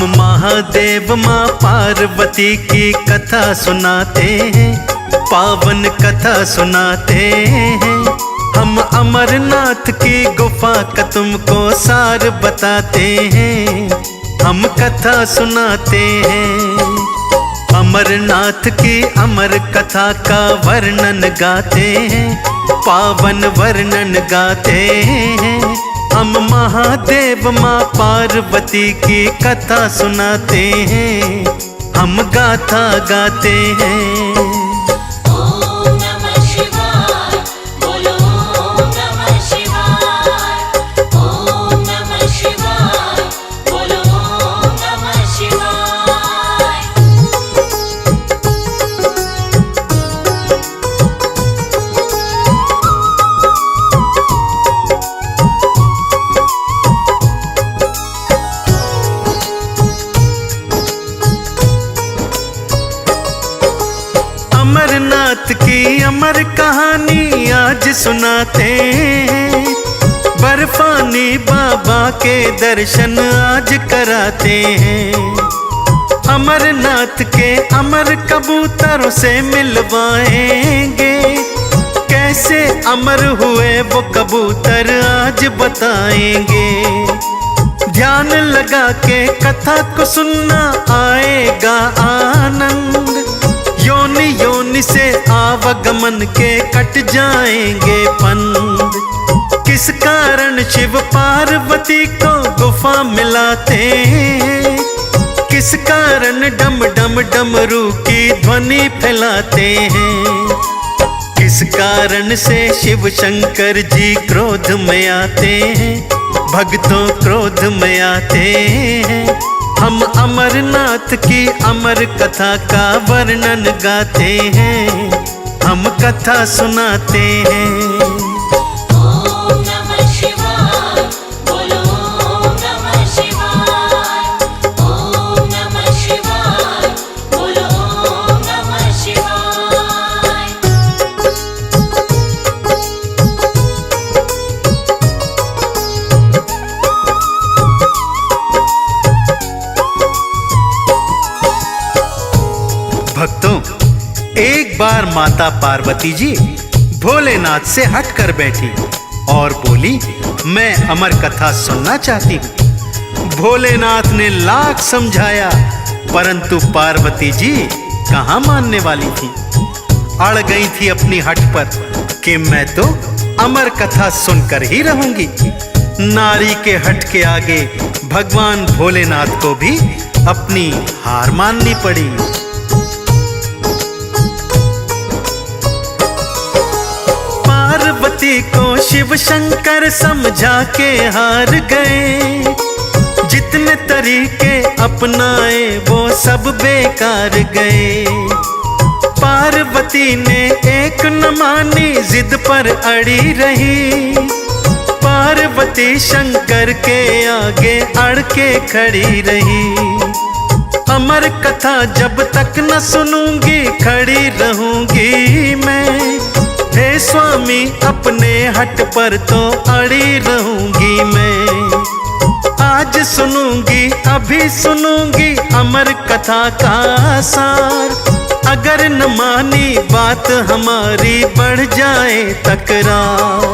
हम महादेव माँ पार्वती की कथा सुनाते हैं, पावन कथा सुनाते हैं। हम अमरनाथ की गुफा का तुमको सार बताते हैं, हम कथा सुनाते हैं। अमरनाथ की अमर कथा का वर्णन गाते हैं, पावन वर्णन गाते हैं। हम महादेव माँ पार्वती की कथा सुनाते हैं, हम गाथा गाते हैं। अमरनाथ की अमर कहानी आज सुनाते हैं, बर्फानी बाबा के दर्शन आज कराते हैं। अमरनाथ के अमर कबूतरों से मिलवाएंगे, कैसे अमर हुए वो कबूतर आज बताएंगे। ध्यान लगा के कथा को सुनना आएगा आनंद, योनि योनि से आवागमन के कट जाएंगे पंद। किस कारण शिव पार्वती को गुफा मिलाते हैं, किस कारण डम डम डमरू की ध्वनि फैलाते हैं। किस कारण से शिव शंकर जी क्रोध में आते हैं, भक्तों क्रोध में आते हैं। हम अमरनाथ की अमर कथा का वर्णन गाते हैं, हम कथा सुनाते हैं। ओम नमः शिवाय, बोलो ओम नमः शिवाय। ओम नमः शिवाय, बोलो ओम नमः शिवाय। भक्तों, एक बार माता पार्वती जी भोलेनाथ से हट कर बैठी और बोली, मैं अमर कथा सुनना चाहती हूँ। भोलेनाथ ने लाख समझाया, परंतु पार्वती जी कहाँ मानने वाली थी। अड़ गई थी अपनी हट पर कि मैं तो अमर कथा सुनकर ही रहूंगी। नारी के हट के आगे भगवान भोलेनाथ को भी अपनी हार माननी पड़ी। पार्वती को शिव शंकर समझा के हार गए, जितने तरीके अपनाए वो सब बेकार गए। पार्वती ने एक न मानी, जिद पर अड़ी रही। पार्वती शंकर के आगे अड़ के खड़ी रही। अमर कथा जब तक न सुनूंगी खड़ी रहूंगी मैं। हे स्वामी अपने हट पर तो अड़ी रहूंगी मैं। आज सुनूंगी अभी सुनूंगी अमर कथा का सार। अगर न मानी बात हमारी बढ़ जाए तकरार।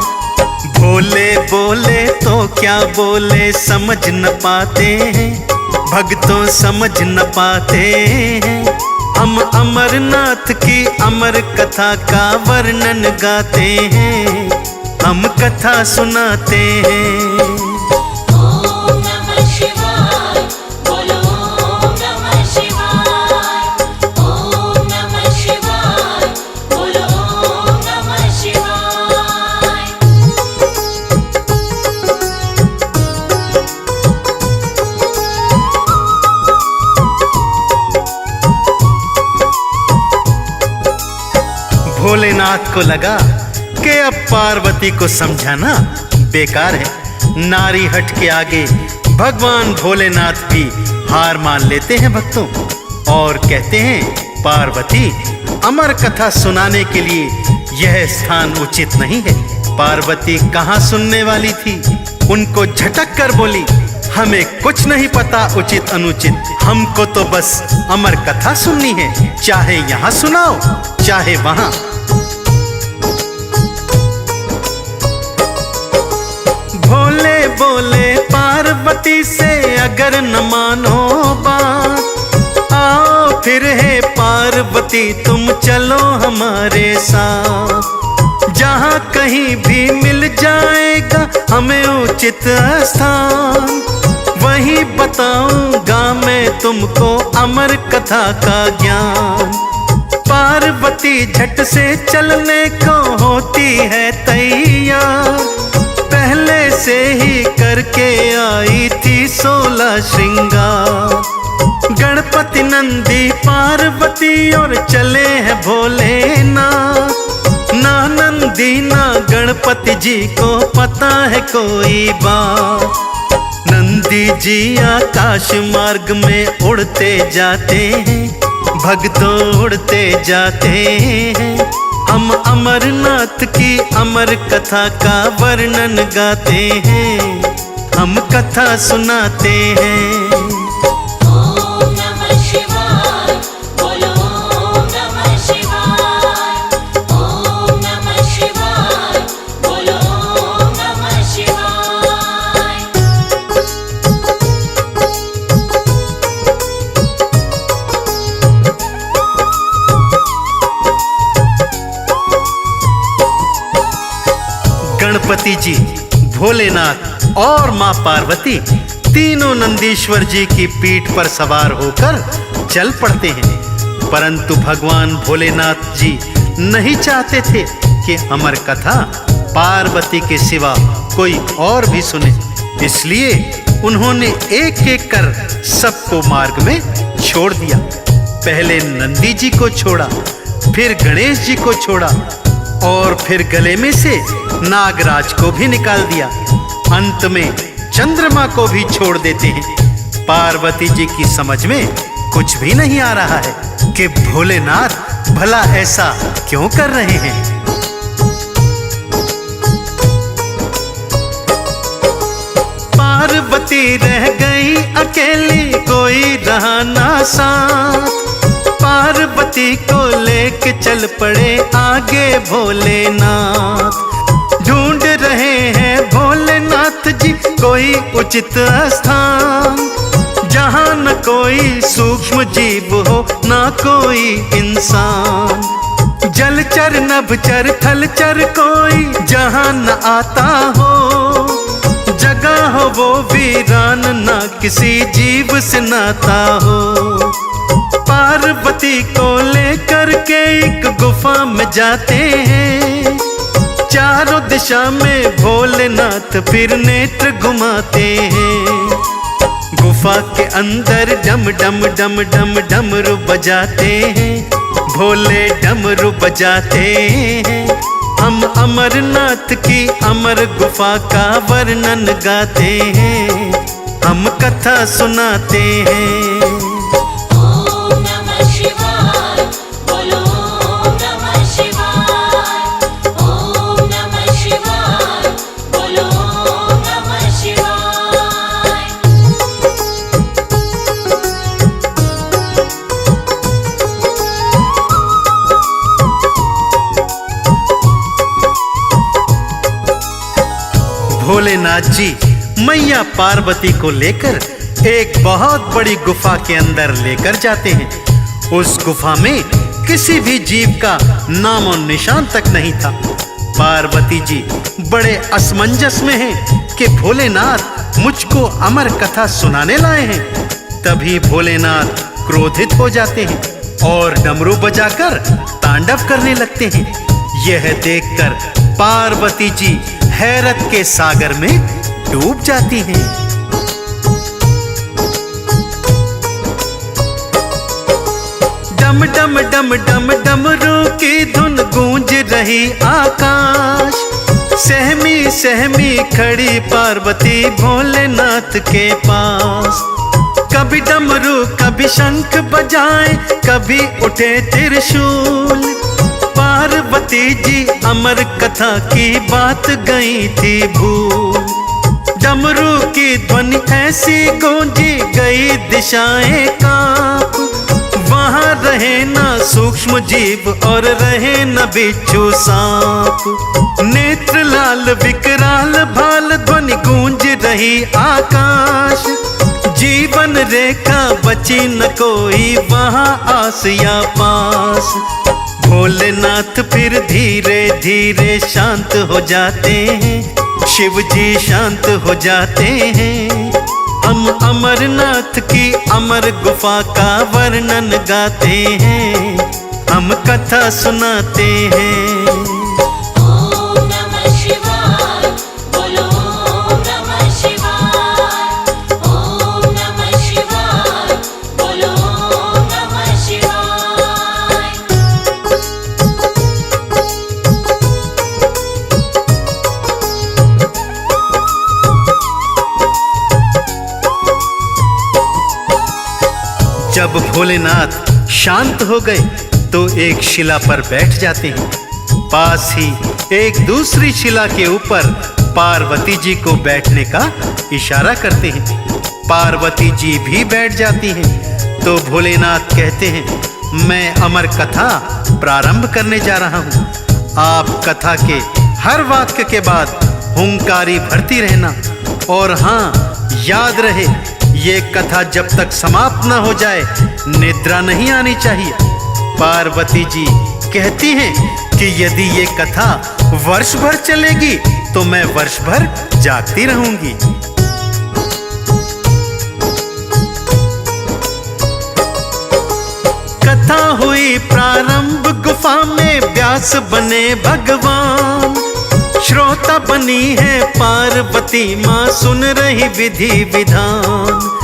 भोले बोले तो क्या बोले समझ न पाते हैं, भक्तों समझ न पाते हैं। हम अमरनाथ की अमर कथा का वर्णन गाते हैं, हम कथा सुनाते हैं। ओम नमः शिवाय, बोलो ओम नमः शिवाय। ओम नमः शिवाय, बोलो ओम नमः शिवाय। भोलेनाथ को लगा कि अब पार्वती को समझाना बेकार है। नारी हट के आगे भगवान भोलेनाथ भी हार मान लेते हैं भक्तों, और कहते हैं, पार्वती अमर कथा सुनाने के लिए यह स्थान उचित नहीं है। पार्वती कहाँ सुनने वाली थी, उनको झटक कर बोली, हमें कुछ नहीं पता उचित अनुचित, हमको तो बस अमर कथा सुननी है, चाहे यहाँ सुनाओ चाहे वहां। भोले बोले पार्वती से अगर न मानो बात, आओ फिर है पार्वती तुम चलो हमारे साथ। जहाँ कहीं भी मिल जाएगा हमें उचित स्थान, वहीं बताऊंगा मैं तुमको अमर कथा का ज्ञान। पार्वती झट से चलने को होती है तैयार, पहले से ही करके आई थी 16 श्रृंगार। गणपति नंदी पार्वती और चले हैं भोलेनाथ, ना नंदी ना गणपति जी को पता है कोई बात। नंदी जी आकाश मार्ग में उड़ते जाते हैं, भक्तों उड़ते जाते हैं। हम अमरनाथ की अमर कथा का वर्णन गाते हैं, हम कथा सुनाते हैं। ओम नमः शिवाय, बोलो ओम नमः शिवाय। ओम नमः शिवाय, बोलो ओम नमः शिवाय। गणपति जी, भोलेनाथ और माँ पार्वती तीनों नंदीश्वर जी की पीठ पर सवार होकर चल पड़ते हैं। परंतु भगवान भोलेनाथ जी नहीं चाहते थे कि अमर कथा पार्वती के सिवा कोई और भी सुने, इसलिए उन्होंने एक एक कर सबको मार्ग में छोड़ दिया। पहले नंदी जी को छोड़ा, फिर गणेश जी को छोड़ा और फिर गले में से नागराज को भी निकाल दिया। अंत में चंद्रमा को भी छोड़ देते हैं। पार्वती जी की समझ में कुछ भी नहीं आ रहा है कि भोलेनाथ भला ऐसा क्यों कर रहे हैं। पार्वती रह गई अकेली, कोई रहा ना साथ। पार्वती को लेके चल पड़े आगे भोलेनाथ। ढूंढ रहे हैं भोलेनाथ जी कोई उचित स्थान, जहाँ न कोई सूक्ष्म जीव हो ना कोई इंसान। जलचर नभचर थलचर कोई जहाँ न आता हो, जगह हो वो वीरान ना किसी जीव से नाता हो। पार्वती को लेकर के एक गुफा में जाते हैं, चारों दिशा में भोलेनाथ फिर नेत्र घुमाते हैं। गुफा के अंदर डम डम डम डम डमरू बजाते हैं, भोले डमरू बजाते हैं। हम अमरनाथ की अमर गुफा का वर्णन गाते हैं, हम कथा सुनाते हैं। ओम नमः शिवाय, बोलो ओम नमः शिवाय। ओम नमः शिवाय, बोलो ओम नमः शिवाय। भोलेनाथ जी मैया पार्वती को लेकर एक बहुत बड़ी गुफा के अंदर लेकर जाते हैं। उस गुफा में किसी भी जीव का नाम और निशान तक नहीं था। पार्वती जी बड़े असमंजस में हैं कि भोलेनाथ मुझको अमर कथा सुनाने लाए हैं। तभी भोलेनाथ क्रोधित हो जाते हैं और डमरू बजाकर तांडव करने लगते हैं। यह देखकर पार्वती जी हैरत के सागर में डूब जाती हैं। डम डम डम डम डमरू की धुन गूंज रही आकाश। सहमी सहमी खड़ी पार्वती भोलेनाथ के पास। कभी डमरू कभी शंख बजाए, कभी उठे त्रिशूल। पार्वती जी अमर कथा की बात गई थी भूल। डमरू की ध्वनि ऐसी गूंजी गई दिशाएं कांप। वहां रहे ना सूक्ष्म जीव और रहे न बिच्छू सांप। नेत्र लाल विकराल भाल ध्वनि गूंज रही आकाश। जीवन रेखा बची न कोई वहां आस या पास। भोलेनाथ फिर धीरे धीरे शांत हो जाते हैं। शिव जी शांत हो जाते हैं। हम अमरनाथ की अमर गुफा का वर्णन गाते हैं। हम कथा सुनाते हैं। ओम नमः शिवाय बोलो ओम नमः शिवाय। ओम नमः शिवाय बोलो ओम नमः शिवाय। जब भोलेनाथ शांत हो गए तो एक शिला पर बैठ जाते हैं। पास ही एक दूसरी शिला के ऊपर पार्वती जी को बैठने का इशारा करते हैं। पार्वती जी भी बैठ जाती हैं। तो भोलेनाथ कहते हैं, मैं अमर कथा प्रारंभ करने जा रहा हूँ। आप कथा के हर वाक्य के बाद हुंकारी भरती रहना। और हाँ, याद रहे, ये कथा जब तक समाप्त न हो जाए निद्रा नहीं आनी चाहिए। पार्वती जी कहती हैं कि यदि ये कथा वर्ष भर चलेगी तो मैं वर्ष भर जागती रहूंगी। कथा हुई प्रारंभ गुफा में व्यास बने भगवान। श्रोता बनी है पार्वती माँ सुन रही विधि विधान।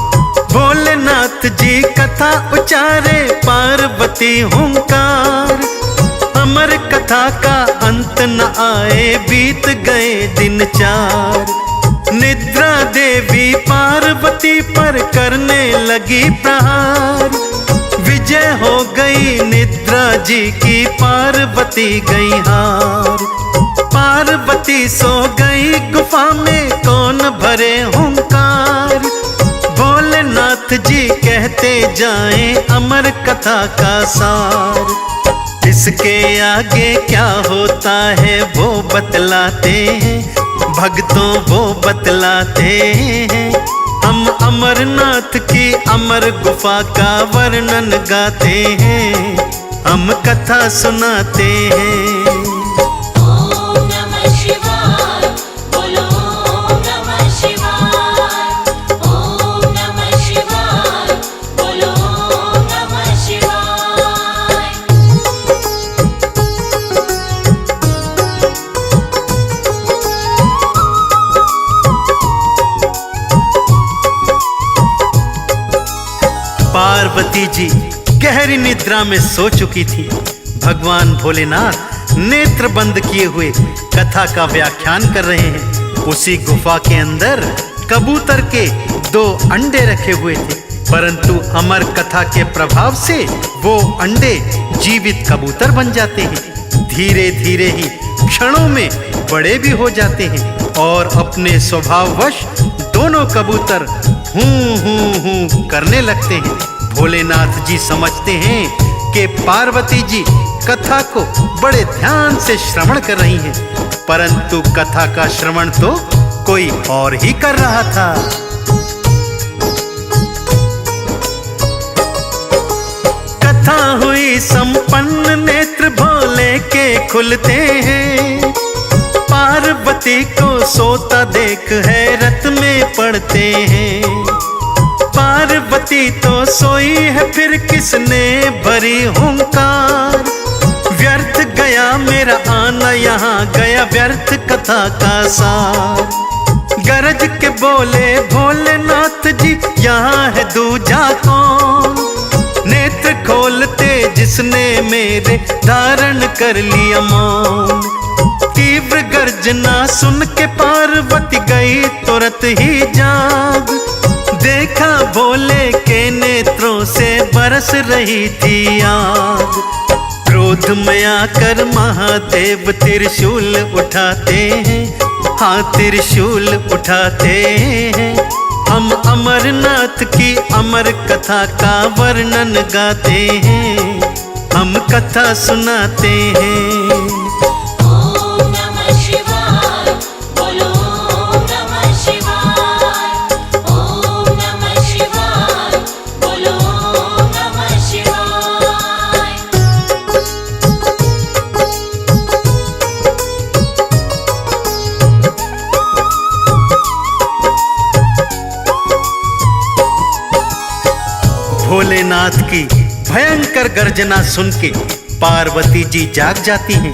भोलेनाथ जी कथा उचारे पार्वती हुंकार। अमर कथा का अंत न आए बीत गए दिन 4। निद्रा देवी पार्वती पर करने लगी प्रहार। विजय हो गई निद्रा जी की, पार्वती गई हार। पार्वती सो गई गुफा में, कौन भरे हुंकार। भोलेनाथ जी कहते जाएं अमर कथा का सार। इसके आगे क्या होता है वो बतलाते हैं, भक्तों वो बतलाते हैं। हम अमरनाथ की अमर गुफा का वर्णन गाते हैं। हम कथा सुनाते हैं। ओम नमः शिवाय बोलो ओम नमः शिवाय। ओम नमः शिवाय बोलो ओम नमः शिवाय। पार्वती जी गहरी निद्रा में सो चुकी थी। भगवान भोलेनाथ नेत्र बंद किए हुए कथा का व्याख्यान कर रहे हैं। उसी गुफा के अंदर कबूतर के 2 अंडे रखे हुए थे, परंतु अमर कथा के प्रभाव से वो अंडे जीवित कबूतर बन जाते हैं। धीरे धीरे ही क्षणों में बड़े भी हो जाते हैं और अपने स्वभाववश दोनों कबूतर हूं हूं हूं करने लगते हैं। भोलेनाथ जी समझते हैं कि पार्वती जी कथा को बड़े ध्यान से श्रवण कर रही हैं, परंतु कथा का श्रवण तो कोई और ही कर रहा था। कथा हुई संपन्न, नेत्र भोले के खुलते हैं। पार्वती को सोता देख हैरत में पड़ते हैं। पार्वती तो सोई है, फिर किसने भरी हुंकार। व्यर्थ गया मेरा आना यहाँ, गया व्यर्थ कथा का सार। गरज के बोले भोलेनाथ जी, यहाँ है दूजा कौन। नेत्र खोलते जिसने मेरे धारण कर लिया मौन। तीव्र गर्जना सुन के पार्वती गई तुरंत ही जाग। देखा भोले के नेत्रों से बरस रही थी आग। क्रोध में आकर महादेव त्रिशूल उठाते हैं। हाँ त्रिशूल उठाते हैं, हम अमरनाथ की अमर कथा का वर्णन गाते हैं, हम कथा सुनाते हैं। ओम नमः शिवाय, बोलो ओम नमः शिवाय। ओम नमः शिवाय, बोलो ओम नमः शिवाय। भोलेनाथ की भयंकर गर्जना सुन के पार्वती जी जाग जाती हैं।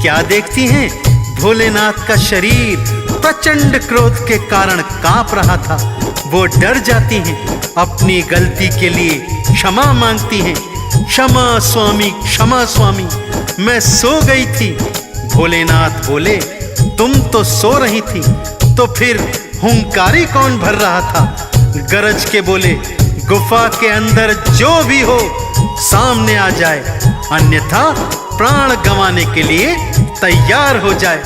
क्या देखती हैं? भोलेनाथ का शरीर प्रचंड क्रोध के कारण कांप रहा था। वो डर जाती हैं, अपनी गलती के लिए क्षमा मांगती हैं। क्षमा स्वामी, क्षमा स्वामी, मैं सो गई थी। भोलेनाथ बोले, तुम तो सो रही थी, तो फिर हुंकारी कौन भर रहा था? गरज के बोले, गुफा के अंदर जो भी हो सामने आ जाए, अन्यथा प्राण गंवाने के लिए तैयार हो जाए।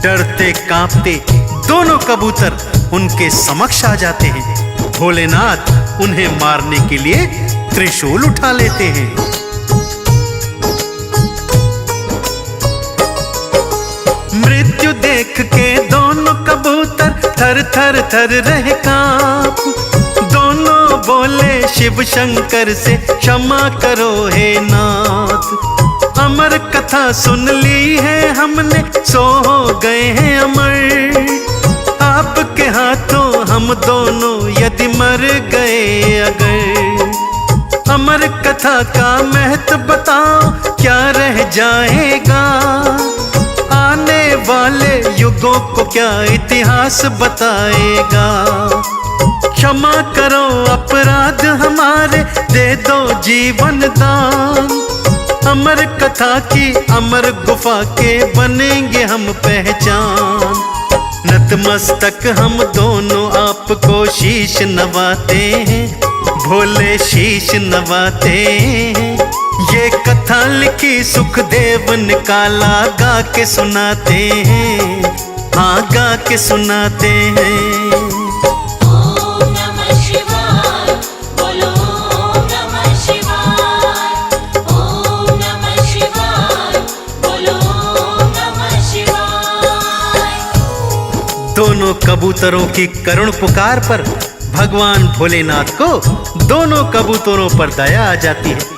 डरते कांपते दोनों कबूतर उनके समक्ष आ जाते हैं। भोलेनाथ उन्हें मारने के लिए त्रिशूल उठा लेते हैं। मृत्यु देख के दोनों कबूतर थर थर थर रहे कांप। दोनों बोले, शिव शंकर से क्षमा करो हे नाथ। अमर कथा सुन ली है हमने, सो हो गए हैं अमर। आपके हाथों हम दोनों यदि मर गए अगर, अमर कथा का महत्व बताओ, क्या रह जाएगा? आने वाले युगों को क्या इतिहास बताएगा? क्षमा करो अपराध हमारे, दे दो जीवन दान। अमर कथा की अमर गुफा के बनेंगे हम पहचान। नतमस्तक हम दोनों आपको शीश नवाते हैं, भोले शीश नवाते हैं। ये कथा लिखी सुखदेव निकाला, गा के सुनाते हैं, हाँ गा के सुनाते हैं। ओम नमः शिवाय, बोलो ओम नमः शिवाय। ओम नमः शिवाय, बोलो ओम नमः शिवाय। दोनों कबूतरों की करुण पुकार पर भगवान भोलेनाथ को दोनों कबूतरों पर दया आ जाती है।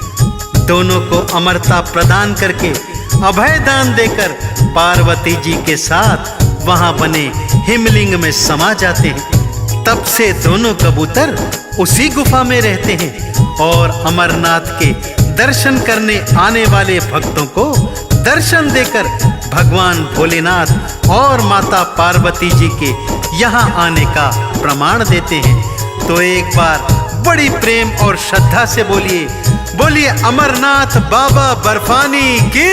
दोनों को अमरता प्रदान करके अभय दान देकर पार्वती जी के साथ वहां बने हिमलिंग में समा जाते हैं। तब से दोनों कबूतर उसी गुफा में रहते हैं और अमरनाथ के दर्शन करने आने वाले भक्तों को दर्शन देकर भगवान भोलेनाथ और माता पार्वती जी के यहाँ आने का प्रमाण देते हैं। तो एक बार बड़ी प्रेम और श्रद्धा से बोलिए, बोलिए अमरनाथ बाबा बर्फानी की।